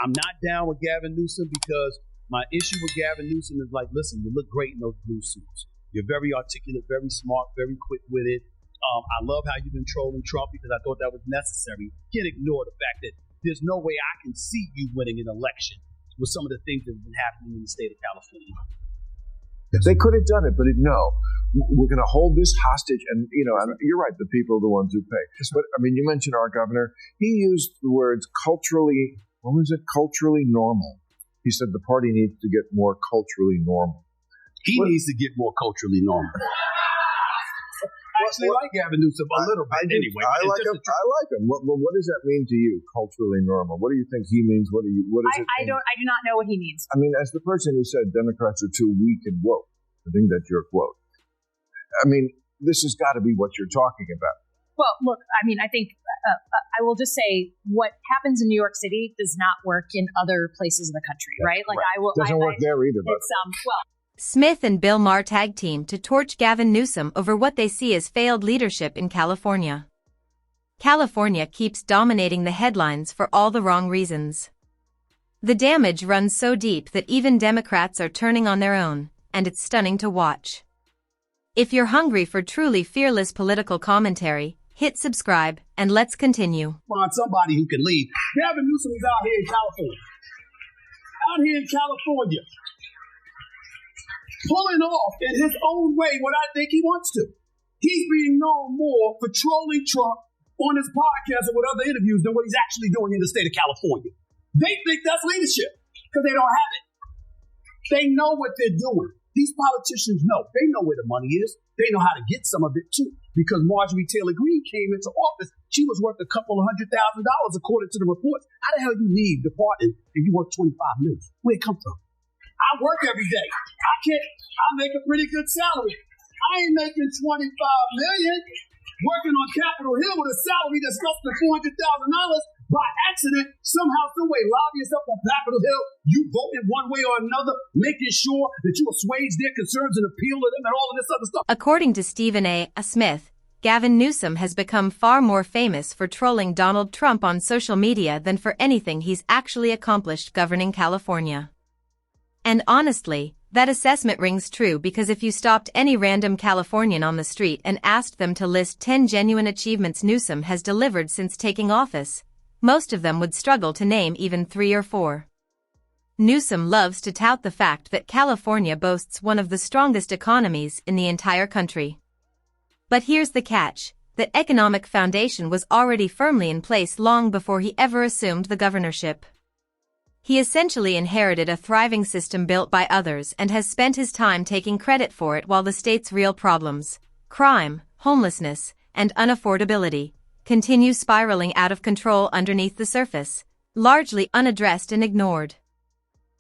I'm not down with Gavin Newsom because my issue with Gavin Newsom is like, listen, you look great in those blue suits. You're very articulate, very smart, very quick-witted. I love how you've been trolling Trump because I thought that was necessary. Can't ignore the fact that there's no way I can see you winning an election with some of the things that have been happening in the state of California. They could have done it, but no. We're going to hold this hostage. And, you're right, the people are the ones who pay. But, you mentioned our governor. He used the words culturally normal. He said the party needs to get more culturally normal. He needs to get more culturally normal. I actually like Gavin Newsom a little bit anyway. I like him. What does that mean to you, culturally normal? What do you think he means? What does it mean? I do not know what he means. As the person who said Democrats are too weak and woke, I think that's your quote. This has got to be what you're talking about. Well, look, I think I will just say what happens in New York City does not work in other places of the country, right? Doesn't work there either. Smith and Bill Maher tag team to torch Gavin Newsom over what they see as failed leadership in California. California keeps dominating the headlines for all the wrong reasons. The damage runs so deep that even Democrats are turning on their own, and it's stunning to watch. If you're hungry for truly fearless political commentary, hit subscribe, and let's continue. Find somebody who can lead. Gavin Newsom is out here in California. Pulling off in his own way what I think he wants to. He's being known more for trolling Trump on his podcast or with other interviews than what he's actually doing in the state of California. They think that's leadership because they don't have it. They know what they're doing. These politicians know. They know where the money is. They know how to get some of it too. Because Marjorie Taylor Greene came into office, she was worth a couple of $100,000 according to the reports. How the hell do you leave the party and you worth $25 million? Where'd it come from? I work every day. I make a pretty good salary. I ain't making $25 million working on Capitol Hill with a salary that's less than $400,000 by accident, somehow, some way, lobbyists up on Capitol Hill, you vote in one way or another, making sure that you assuage their concerns and appeal to them and all of this other stuff. According to Stephen A. Smith, Gavin Newsom has become far more famous for trolling Donald Trump on social media than for anything he's actually accomplished governing California. And honestly, that assessment rings true because if you stopped any random Californian on the street and asked them to list 10 genuine achievements Newsom has delivered since taking office, most of them would struggle to name even 3 or 4. Newsom loves to tout the fact that California boasts one of the strongest economies in the entire country. But here's the catch: that economic foundation was already firmly in place long before he ever assumed the governorship. He essentially inherited a thriving system built by others and has spent his time taking credit for it while the state's real problems, crime, homelessness, and unaffordability, continue spiraling out of control underneath the surface, largely unaddressed and ignored.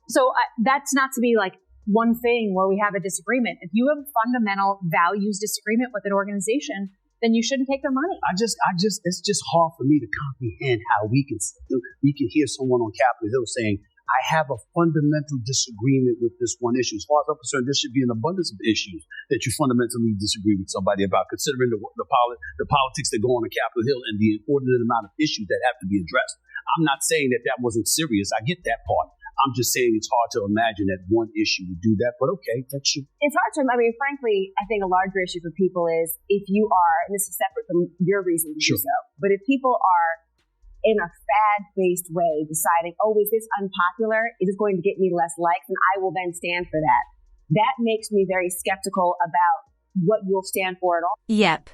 So that's not to be like one thing where we have a disagreement. If you have a fundamental values disagreement with an organization, then you shouldn't take their money. It's just hard for me to comprehend how we can hear someone on Capitol Hill saying, I have a fundamental disagreement with this one issue. As far as I'm concerned, there should be an abundance of issues that you fundamentally disagree with somebody about, considering the politics that go on Capitol Hill and the inordinate amount of issues that have to be addressed. I'm not saying that wasn't serious. I get that part. I'm just saying it's hard to imagine that one issue would do that, but okay, that should. It's hard to, frankly, I think a larger issue for people is if you are, and this is separate from your reason to do so, but if people are in a fad-based way deciding, is this unpopular? It is going to get me less likes, and I will then stand for that. That makes me very skeptical about what you'll stand for at all. Yep.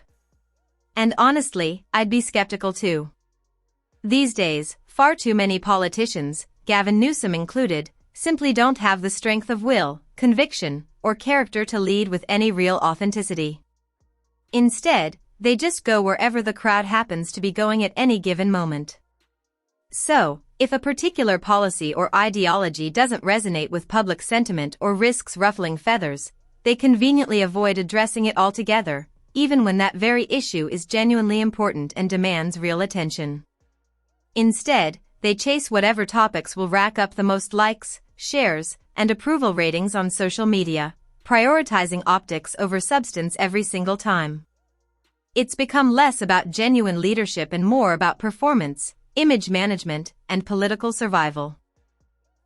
And honestly, I'd be skeptical too. These days, far too many politicians, Gavin Newsom included, simply don't have the strength of will, conviction, or character to lead with any real authenticity. Instead, they just go wherever the crowd happens to be going at any given moment. So, if a particular policy or ideology doesn't resonate with public sentiment or risks ruffling feathers, they conveniently avoid addressing it altogether, even when that very issue is genuinely important and demands real attention. Instead, they chase whatever topics will rack up the most likes, shares, and approval ratings on social media, prioritizing optics over substance every single time. It's become less about genuine leadership and more about performance, image management, and political survival.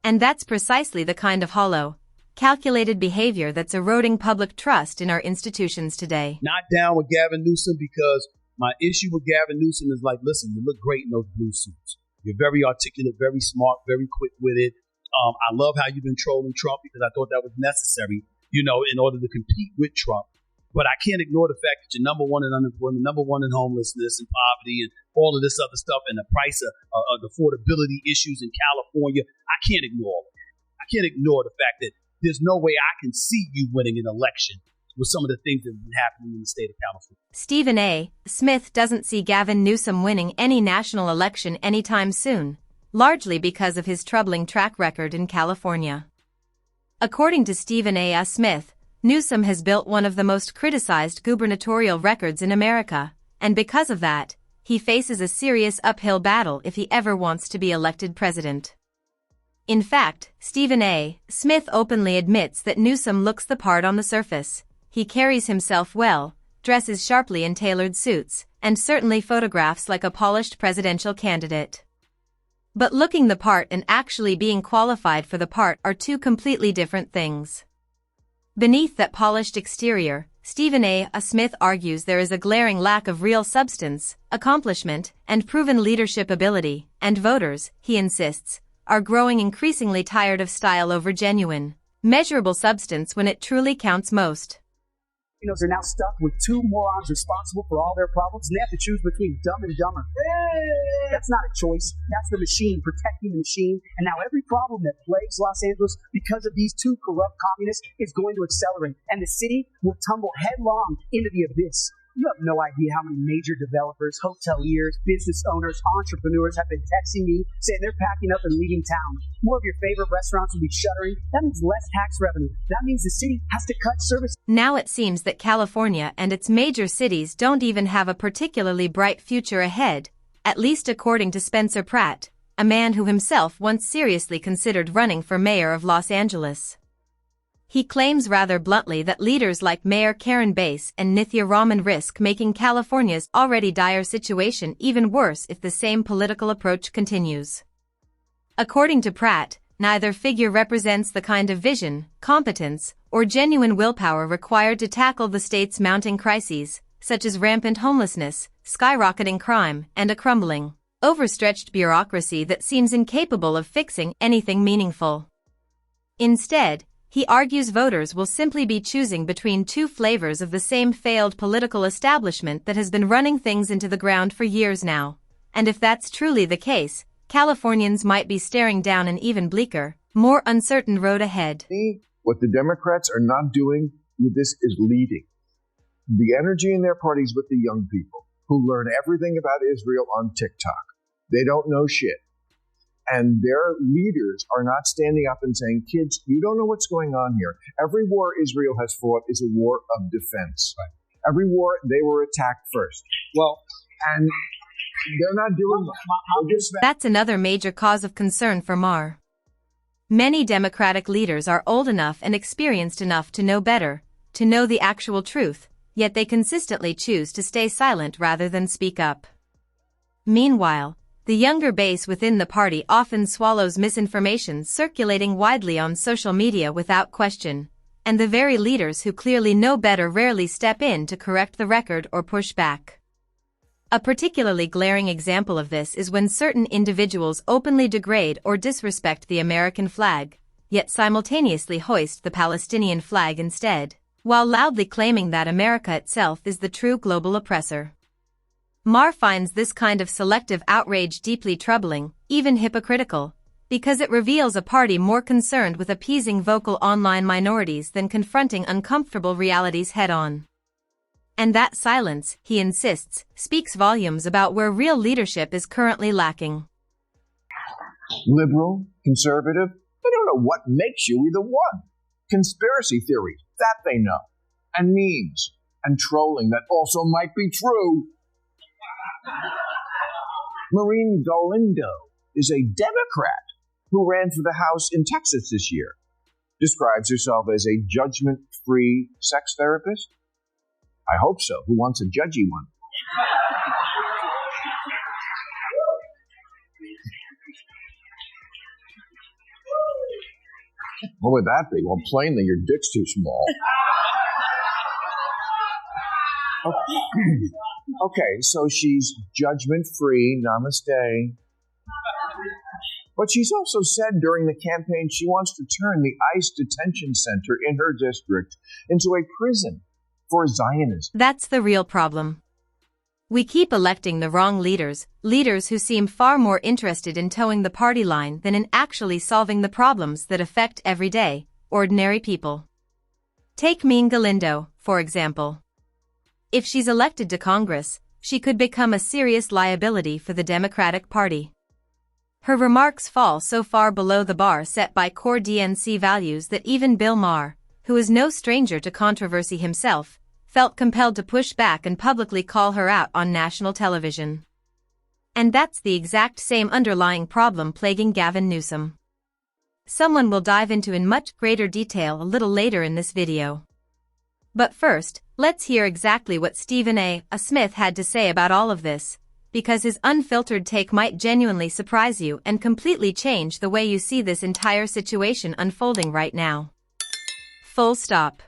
And that's precisely the kind of hollow, calculated behavior that's eroding public trust in our institutions today. Not down with Gavin Newsom because my issue with Gavin Newsom is like, listen, you look great in those blue suits. You're very articulate, very smart, very quick with it. I love how you've been trolling Trump because I thought that was necessary, in order to compete with Trump. But I can't ignore the fact that you're number one in unemployment, number one in homelessness and poverty and all of this other stuff and the price of the affordability issues in California. I can't ignore all of it. I can't ignore the fact that there's no way I can see you winning an election with some of the things that have been happening in the state of California. Stephen A. Smith doesn't see Gavin Newsom winning any national election anytime soon, largely because of his troubling track record in California. According to Stephen A. Smith, Newsom has built one of the most criticized gubernatorial records in America, and because of that, he faces a serious uphill battle if he ever wants to be elected president. In fact, Stephen A. Smith openly admits that Newsom looks the part on the surface. He carries himself well, dresses sharply in tailored suits, and certainly photographs like a polished presidential candidate. But looking the part and actually being qualified for the part are two completely different things. Beneath that polished exterior, Stephen A. Smith argues there is a glaring lack of real substance, accomplishment, and proven leadership ability, and voters, he insists, are growing increasingly tired of style over genuine, measurable substance when it truly counts most. Are now stuck with two morons responsible for all their problems, and they have to choose between dumb and dumber. That's not a choice. That's the machine protecting the machine. And now every problem that plagues Los Angeles because of these two corrupt communists is going to accelerate, and the city will tumble headlong into the abyss. You have no idea how many major developers, hoteliers, business owners, entrepreneurs have been texting me saying they're packing up and leaving town. More of your favorite restaurants will be shuttering. That means less tax revenue. That means the city has to cut services. Now it seems that California and its major cities don't even have a particularly bright future ahead, at least according to Spencer Pratt, a man who himself once seriously considered running for mayor of Los Angeles. He claims rather bluntly that leaders like Mayor Karen Bass and Nithya Raman risk making California's already dire situation even worse if the same political approach continues. According to Pratt, neither figure represents the kind of vision, competence, or genuine willpower required to tackle the state's mounting crises, such as rampant homelessness, skyrocketing crime, and a crumbling, overstretched bureaucracy that seems incapable of fixing anything meaningful. Instead, he argues voters will simply be choosing between two flavors of the same failed political establishment that has been running things into the ground for years now. And if that's truly the case, Californians might be staring down an even bleaker, more uncertain road ahead. What the Democrats are not doing with this is leading. The energy in their parties with the young people who learn everything about Israel on TikTok. They don't know shit. And their leaders are not standing up and saying, kids, you don't know what's going on here. Every war Israel has fought is a war of defense. Right. Every war, they were attacked first. Well, and they're not doing that. That's another major cause of concern for Maher. Many Democratic leaders are old enough and experienced enough to know better, to know the actual truth, yet they consistently choose to stay silent rather than speak up. Meanwhile, the younger base within the party often swallows misinformation circulating widely on social media without question, and the very leaders who clearly know better rarely step in to correct the record or push back. A particularly glaring example of this is when certain individuals openly degrade or disrespect the American flag, yet simultaneously hoist the Palestinian flag instead, while loudly claiming that America itself is the true global oppressor. Maher finds this kind of selective outrage deeply troubling, even hypocritical, because it reveals a party more concerned with appeasing vocal online minorities than confronting uncomfortable realities head-on. And that silence, he insists, speaks volumes about where real leadership is currently lacking. Liberal, conservative, they don't know what makes you either one. Conspiracy theories, that they know. And memes, and trolling that also might be true. Maureen Galindo is a Democrat who ran for the House in Texas this year. Describes herself as a judgment-free sex therapist. I hope so. Who wants a judgy one? What would that be? Well, plainly, your dick's too small. Okay, so she's judgment-free, namaste. But she's also said during the campaign she wants to turn the ICE detention center in her district into a prison for Zionism. That's the real problem. We keep electing the wrong leaders who seem far more interested in towing the party line than in actually solving the problems that affect everyday, ordinary people. Take Mean Galindo, for example. If she's elected to Congress, she could become a serious liability for the Democratic Party. Her remarks fall so far below the bar set by core DNC values that even Bill Maher, who is no stranger to controversy himself, felt compelled to push back and publicly call her out on national television. And that's the exact same underlying problem plaguing Gavin Newsom. Someone will dive into in much greater detail a little later in this video. But first, let's hear exactly what Stephen A. Smith had to say about all of this, because his unfiltered take might genuinely surprise you and completely change the way you see this entire situation unfolding right now. Full stop.